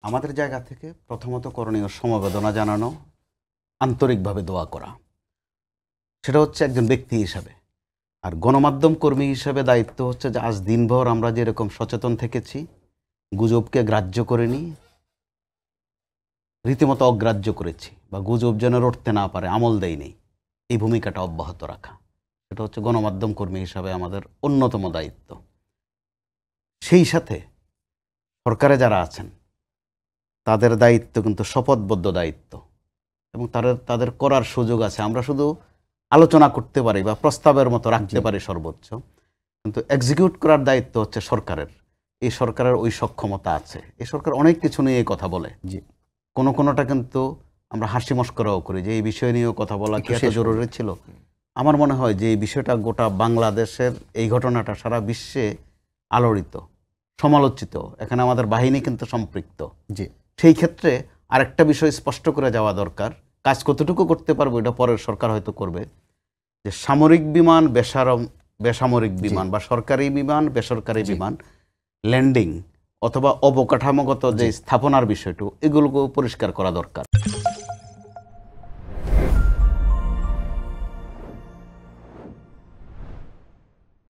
আমাদের জায়গা থেকে প্রথমত করণীয় সমবেদনা জানানো, আন্তরিকভাবে দোয়া করা। সেটা হচ্ছে একজন ব্যক্তি হিসাবে। আর গণমাধ্যম কর্মী হিসেবে দায়িত্ব হচ্ছে যে আজ দিনভর আমরা যেরকম সচেতন থেকেছি, গুজবকে গ্রাহ্য করিনি, রীতিমতো অগ্রাহ্য করেছি বা গুজব যেন রটতে না পারে আমল দেয়নি, এই ভূমিকাটা অব্যাহত রাখা। সেটা হচ্ছে গণমাধ্যম কর্মী হিসাবে আমাদের অন্যতম দায়িত্ব। সেই সাথে সরকারে যারা আছেন তাদের দায়িত্ব কিন্তু শপথবদ্ধ দায়িত্ব এবং তাদের করার সুযোগ আছে। আমরা শুধু আলোচনা করতে পারি বা প্রস্তাবের মতো রাখতে পারি সর্বোচ্চ, কিন্তু এক্সিকিউট করার দায়িত্ব হচ্ছে সরকারের। এই সরকারের ওই সক্ষমতা আছে। এই সরকার অনেক কিছু নিয়ে কথা বলে, কোনোটা কিন্তু আমরা হাসি মস্করাও করি যে এই বিষয় নিয়েও কথা বলা কি এত জরুরি ছিল। আমার মনে হয় যে এই বিষয়টা গোটা বাংলাদেশের, এই ঘটনাটা সারা বিশ্বে আলোড়িত, সমালোচিত। এখানে আমাদের বাহিনী কিন্তু সম্পৃক্ত। সেই ক্ষেত্রে আরেকটা বিষয় স্পষ্ট করে যাওয়া দরকার। কাজ কতটুকু করতে পারবো এটা পরের সরকার হয়তো করবে, যে সামরিক বিমান, বেসামরিক বিমান বা সরকারি বিমান, বেসরকারি বিমান ল্যান্ডিং অথবা অবকাঠামোগত যে স্থাপনার বিষয়টা, এগুলোকেও পরিষ্কার করা দরকার।